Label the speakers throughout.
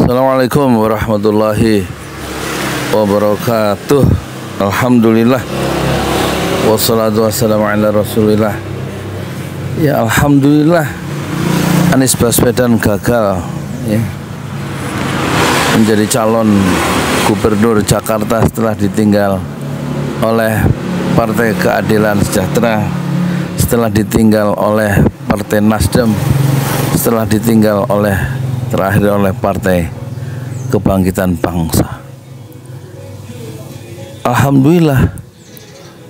Speaker 1: Assalamualaikum warahmatullahi wabarakatuh. Alhamdulillah, wassalatu wassalamu ala rasulillah. Ya alhamdulillah, Anies Baswedan gagal ya, menjadi calon gubernur Jakarta setelah ditinggal oleh Partai Keadilan Sejahtera, setelah ditinggal oleh Partai Nasdem, setelah ditinggal terakhir oleh Partai Kebangkitan Bangsa. Alhamdulillah,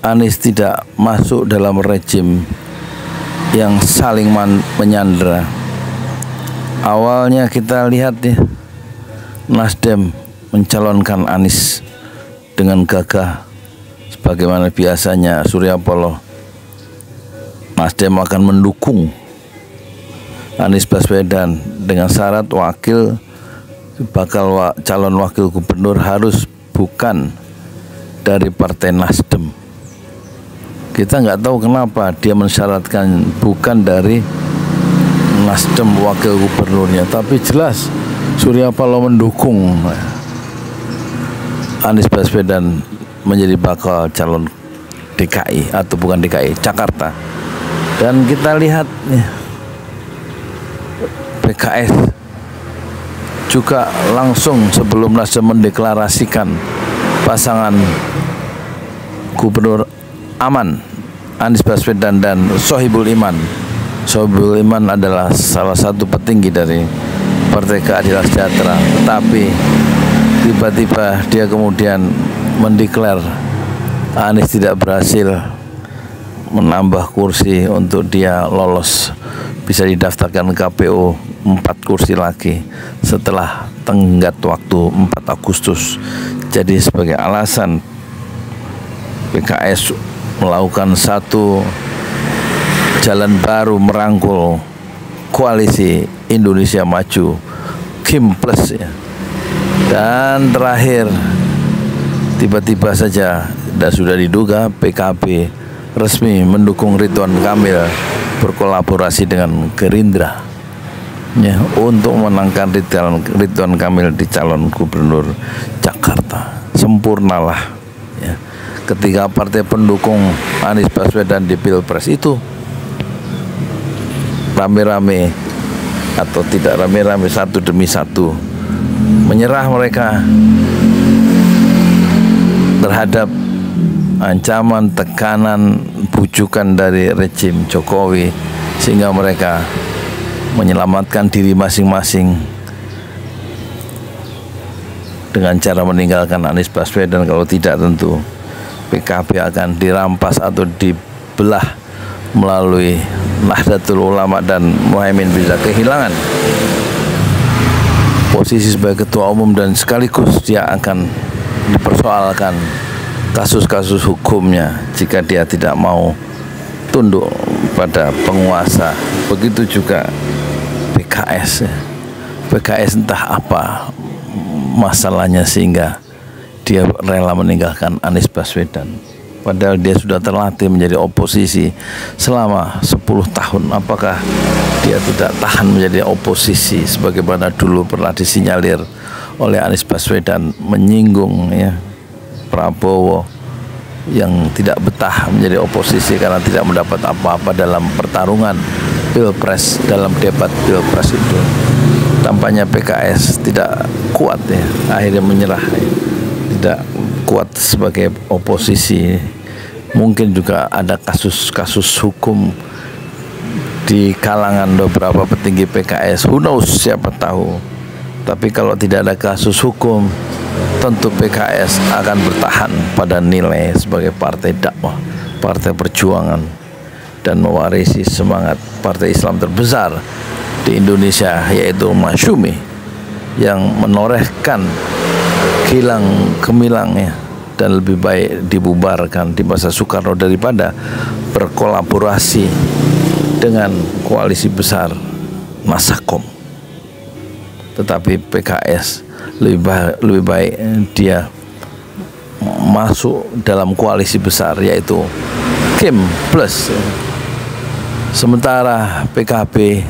Speaker 1: Anies tidak masuk dalam rejim yang saling menyandera. Awalnya kita lihat ya, Nasdem mencalonkan Anies dengan gagah sebagaimana biasanya Surya Paloh. Nasdem akan mendukung Anies Baswedan dengan syarat calon wakil gubernur harus bukan dari Partai Nasdem. Kita nggak tahu kenapa dia mensyaratkan bukan dari Nasdem wakil gubernurnya, tapi jelas Surya Paloh mendukung Anies Baswedan menjadi bakal calon DKI atau bukan DKI, Jakarta. Dan kita lihat ya, PKS juga langsung sebelum Nasdem mendeklarasikan pasangan Gubernur Aman Anies Baswedan dan Sohibul Iman. Sohibul Iman adalah salah satu petinggi dari Partai Keadilan Sejahtera, tetapi tiba-tiba dia kemudian mendeklar Anies tidak berhasil menambah kursi untuk dia lolos bisa didaftarkan KPU 4 kursi lagi setelah tenggat waktu 4 Agustus. Jadi sebagai alasan PKS melakukan satu jalan baru merangkul koalisi Indonesia Maju Kim Plus ya. Dan terakhir tiba-tiba saja dan sudah diduga PKB resmi mendukung Ridwan Kamil berkolaborasi dengan Gerindra ya, untuk memenangkan Ridwan Kamil di calon gubernur Jakarta. Sempurnalah ya, ketika partai pendukung Anies Baswedan di Pilpres itu rame-rame atau tidak rame-rame, satu demi satu menyerah mereka terhadap ancaman, tekanan, bujukan dari rejim Jokowi, sehingga mereka menyelamatkan diri masing-masing dengan cara meninggalkan Anies Baswedan. Kalau tidak tentu PKB akan dirampas atau dibelah melalui Nahdlatul Ulama dan Muhaimin bisa kehilangan posisi sebagai ketua umum dan sekaligus dia akan dipersoalkan kasus-kasus hukumnya jika dia tidak mau tunduk pada penguasa. Begitu juga PKS. PKS entah apa masalahnya sehingga dia rela meninggalkan Anies Baswedan. Padahal dia sudah terlatih menjadi oposisi selama 10 tahun. Apakah dia tidak tahan menjadi oposisi sebagaimana dulu pernah disinyalir oleh Anies Baswedan, menyinggung ya Prabowo yang tidak betah menjadi oposisi karena tidak mendapat apa-apa dalam pertarungan Pilpres, dalam debat Pilpres itu. Tampaknya PKS tidak kuat ya, akhirnya menyerah ya. Tidak kuat sebagai oposisi. Mungkin juga ada kasus-kasus hukum di kalangan beberapa petinggi PKS, who knows, siapa tahu. Tapi kalau tidak ada kasus hukum, tentu PKS akan bertahan pada nilai sebagai partai dakwah, partai perjuangan, dan mewarisi semangat partai Islam terbesar di Indonesia, yaitu Masyumi, yang menorehkan kilang gemilang ya, dan lebih baik dibubarkan di masa Soekarno daripada berkolaborasi dengan koalisi besar Masakom. Tetapi PKS lebih baik dia masuk dalam koalisi besar yaitu Kim Plus. Sementara PKB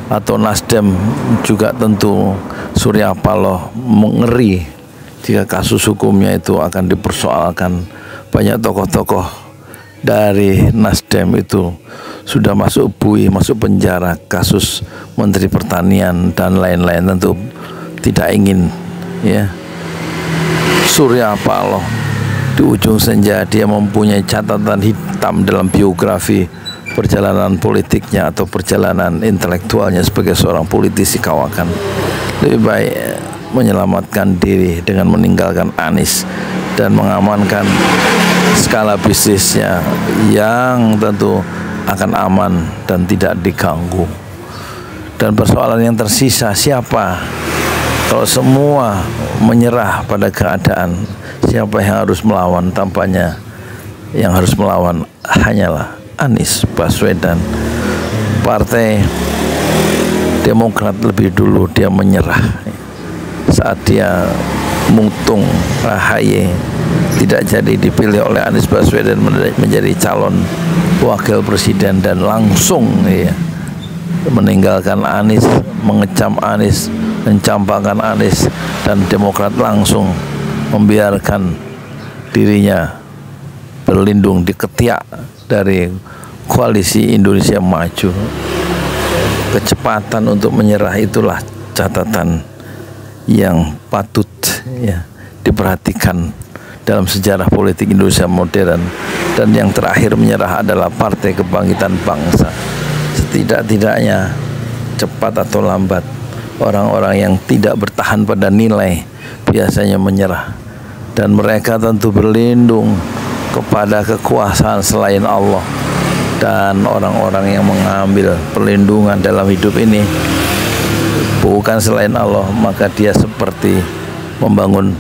Speaker 1: atau Nasdem juga tentu Surya Paloh mengeri jika kasus hukumnya itu akan dipersoalkan. Banyak tokoh-tokoh dari Nasdem itu sudah masuk bui, masuk penjara, kasus Menteri Pertanian dan lain-lain. Tentu tidak ingin ya Surya Paloh di ujung senja dia mempunyai catatan hitam dalam biografi perjalanan politiknya atau perjalanan intelektualnya sebagai seorang politisi kawakan. Lebih baik menyelamatkan diri dengan meninggalkan Anies dan mengamankan skala bisnisnya yang tentu akan aman dan tidak diganggu. Dan persoalan yang tersisa siapa? Kalau semua menyerah pada keadaan, siapa yang harus melawan? Tampaknya yang harus melawan hanyalah Anies Baswedan. Partai Demokrat lebih dulu dia menyerah saat dia mutung AHY tidak jadi dipilih oleh Anies Baswedan menjadi calon wakil presiden dan langsung ya meninggalkan Anies, mengecam Anies, mencampakkan Anies, dan Demokrat langsung membiarkan dirinya berlindung di ketiak dari koalisi Indonesia Maju. Kecepatan untuk menyerah itulah catatan yang patut ya diperhatikan dalam sejarah politik Indonesia modern. Dan yang terakhir menyerah adalah Partai Kebangkitan Bangsa. Setidak-tidaknya cepat atau lambat orang-orang yang tidak bertahan pada nilai biasanya menyerah, dan mereka tentu berlindung kepada kekuasaan selain Allah. Dan orang-orang yang mengambil perlindungan dalam hidup ini bukan selain Allah, maka dia seperti membangun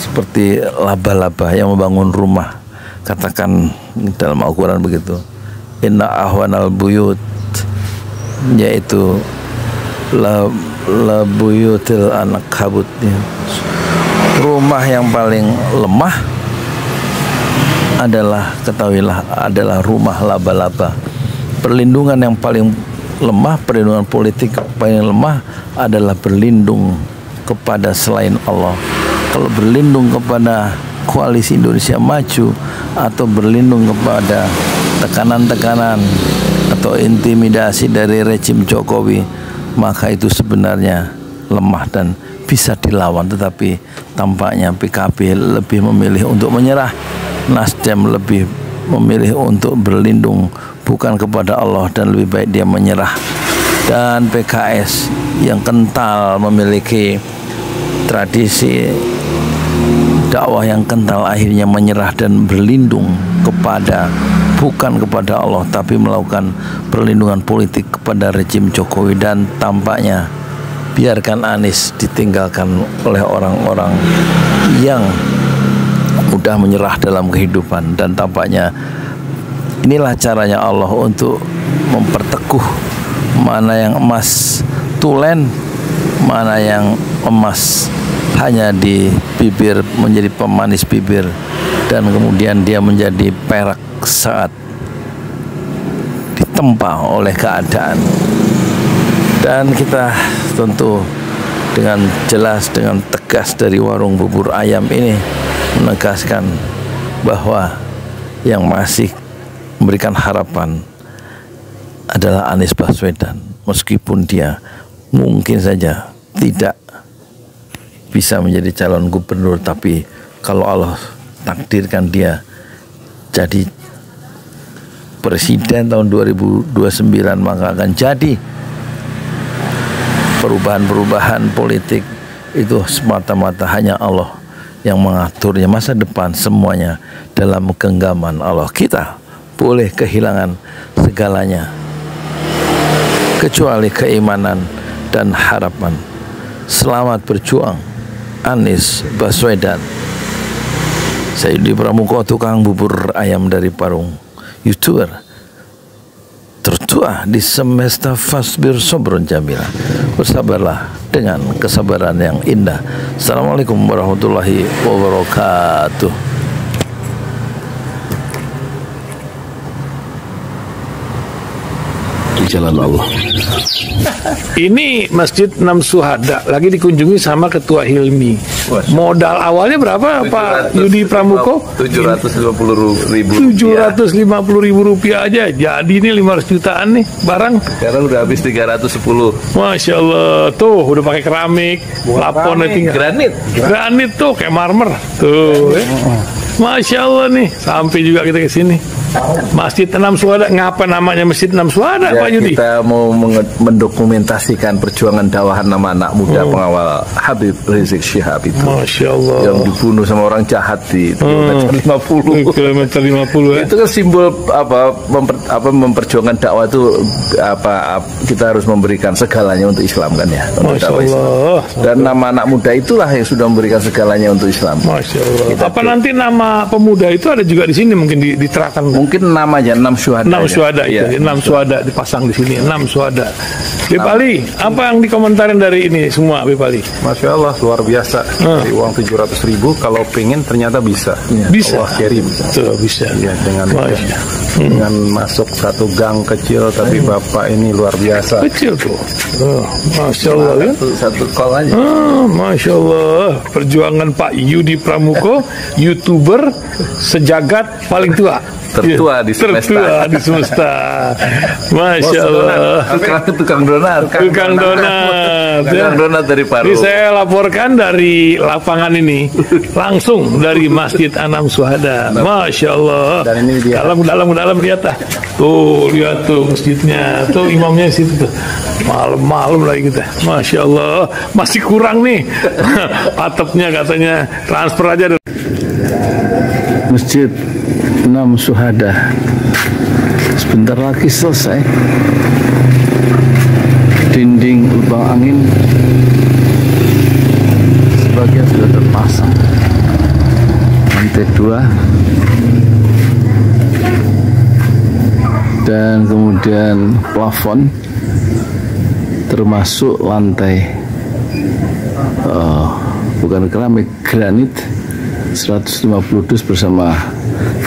Speaker 1: seperti laba-laba yang membangun rumah. Katakan dalam Al-Quran begitu, inna ahwanal buyut, yaitu la buyutil anak kabut, rumah yang paling lemah adalah, ketahuilah, adalah rumah laba-laba. Perlindungan yang paling lemah, perlindungan politik paling lemah adalah berlindung kepada selain Allah. Kalau berlindung kepada koalisi Indonesia Maju atau berlindung kepada tekanan-tekanan atau intimidasi dari rejim Jokowi, maka itu sebenarnya lemah dan bisa dilawan. Tetapi tampaknya PKB lebih memilih untuk menyerah, Nasdem lebih memilih untuk berlindung bukan kepada Allah dan lebih baik dia menyerah, dan PKS yang kental memiliki tradisi dakwah yang kental akhirnya menyerah dan berlindung kepada bukan kepada Allah tapi melakukan perlindungan politik kepada rejim Jokowi. Dan tampaknya biarkan Anies ditinggalkan oleh orang-orang yang mudah menyerah dalam kehidupan. Dan tampaknya inilah caranya Allah untuk memperteguh mana yang emas tulen, mana yang emas hanya di bibir, menjadi pemanis bibir, dan kemudian dia menjadi perak saat ditempa oleh keadaan. Dan kita tentu dengan jelas, dengan tegas dari warung bubur ayam ini menegaskan bahwa yang masih memberikan harapan adalah Anies Baswedan, meskipun dia mungkin saja tidak bisa menjadi calon gubernur, tapi kalau Allah takdirkan dia jadi presiden tahun 2029, maka akan jadi perubahan-perubahan politik itu semata-mata hanya Allah yang mengaturnya. Masa depan semuanya dalam genggaman Allah. Kita boleh kehilangan segalanya kecuali keimanan dan harapan. Selamat berjuang Anies Baswedan. Saya Yudi Pramuko, tukang bubur ayam dari Parung, YouTuber tertua di semesta. Fasbir Sobrun Jamila, bersabarlah dengan kesabaran yang indah. Assalamualaikum warahmatullahi wabarakatuh. di jalan Allah.
Speaker 2: Ini Masjid Enam Syuhada lagi dikunjungi sama Ketua Hilmi. Modal awalnya berapa Pak Yudi Pramuko?
Speaker 1: 750.000
Speaker 2: rupiah aja. Jadi ini 500 jutaan nih barang.
Speaker 1: Sekarang udah habis 310.
Speaker 2: Masya Allah, tuh udah pakai keramik, laponnya tinggal. Granit tuh kayak marmer. Tuh, Masya Allah nih, sampai juga kita ke sini. Masjid Enam Syuhada, ngapa namanya Masjid Enam Syuhada,
Speaker 1: ya,
Speaker 2: Pak Yudi?
Speaker 1: Kita mau mendokumentasikan perjuangan dakwah nama anak muda pengawal Habib Rizik Syihab itu.
Speaker 2: Masya Allah.
Speaker 1: Yang dibunuh sama orang jahat di kilometer 50.
Speaker 2: Kilometer 50 ya.
Speaker 1: Itu kan simbol memperjuangkan dakwah itu kita harus memberikan segalanya untuk Islam kan ya.
Speaker 2: Masya Allah.
Speaker 1: Dan nama anak muda itulah yang sudah memberikan segalanya untuk Islam.
Speaker 2: Masya Allah. Nanti nama pemuda itu ada juga di sini mungkin diterahkan?
Speaker 1: Mungkin namanya Enam Syuhada.
Speaker 2: Enam Syuhada
Speaker 1: ya.
Speaker 2: itu, Enam Syuhada dipasang di sini. Enam Syuhada. Bip Ali, apa yang dikomentarin dari ini semua, Bip Ali?
Speaker 3: Masya Allah, luar biasa. Dari uang 700.000, kalau pengen ternyata bisa.
Speaker 2: Bisa.
Speaker 3: Allah kirim.
Speaker 2: Tuh, bisa.
Speaker 3: Ya, dengan masuk satu gang kecil, tapi Bapak ini luar biasa.
Speaker 2: Kecil tuh. Masya Allah.
Speaker 1: Satu call aja.
Speaker 2: Masya Allah. Perjuangan Pak Yudi Pramuko, YouTuber sejagat paling tua.
Speaker 1: Tertua di semesta.
Speaker 2: Tertua di semesta. Masya Allah.
Speaker 1: Tukang donat.
Speaker 2: Tukang donat
Speaker 1: dari Paru.
Speaker 2: Ini saya laporkan dari lapangan ini, langsung dari Masjid Enam Syuhada. Masya Allah.
Speaker 3: Dan ini dia.
Speaker 2: Dalam lihat ah. Tuh lihat tuh masjidnya. Tuh imamnya situ tuh. Malam-malam lagi kita. Masya Allah. Masih kurang nih. Atapnya katanya transfer aja.
Speaker 1: Masjid Enam Syuhada sebentar lagi selesai. Dinding lubang angin sebagian sudah terpasang. Lantai 2 dan kemudian plafon termasuk lantai bukan keramik, granit 150 dus bersama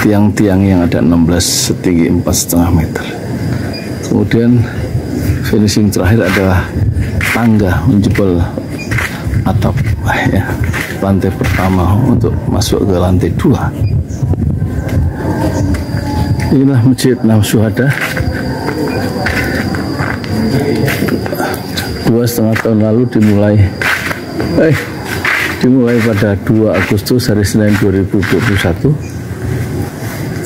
Speaker 1: tiang-tiang yang ada 16 setinggi 4,5 meter. Kemudian finishing terakhir adalah tangga menjebol atap ya, lantai pertama untuk masuk ke lantai 2. Inilah Masjid Enam Syuhada. 2,5 tahun lalu dimulai pada 2 Agustus hari Senin 2021.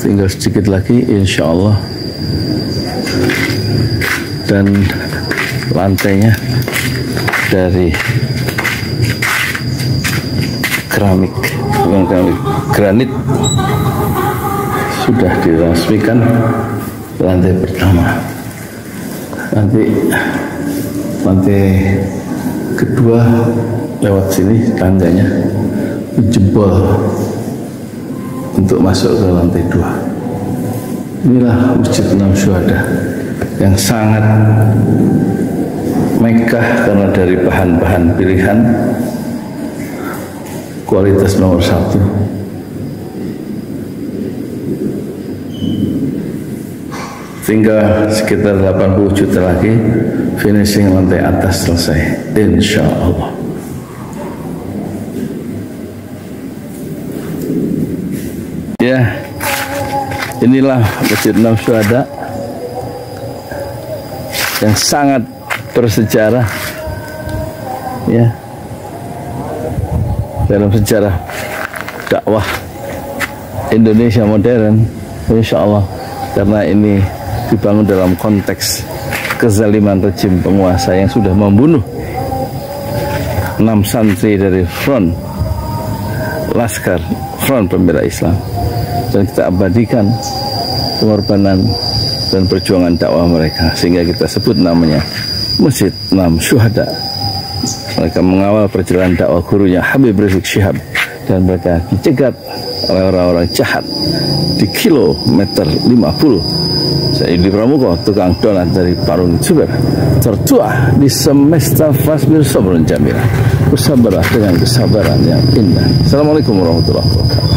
Speaker 1: Tinggal sedikit lagi insya Allah, dan lantainya dari keramik, bukan keramik, granit sudah diresmikan lantai pertama. Nanti lantai kedua lewat sini tangganya jebol untuk masuk ke lantai 2. Inilah Masjid Enam Syuhada yang sangat megah karena dari bahan-bahan pilihan kualitas nomor 1. Tinggal sekitar 80 juta lagi finishing lantai atas selesai insya Allah. Ya, inilah Masjid Enam Syuhada yang sangat bersejarah ya dalam sejarah dakwah Indonesia modern, insya Allah, karena ini dibangun dalam konteks kezaliman rejim penguasa yang sudah membunuh 6 santri dari front pembela Islam, dan kita abadikan pengorbanan dan perjuangan dakwah mereka, sehingga kita sebut namanya Masjid Enam Syuhada. Mereka mengawal perjalanan dakwah gurunya Habib Rizik Syihab, dan mereka dicegat oleh orang-orang jahat di kilometer 50. Saya Yudi Pramuko, tukang donat dari Parung Juber, tertua di semesta fasbir sabrun jamila. Bersabarlah dengan kesabaran yang indah. Assalamualaikum warahmatullahi wabarakatuh.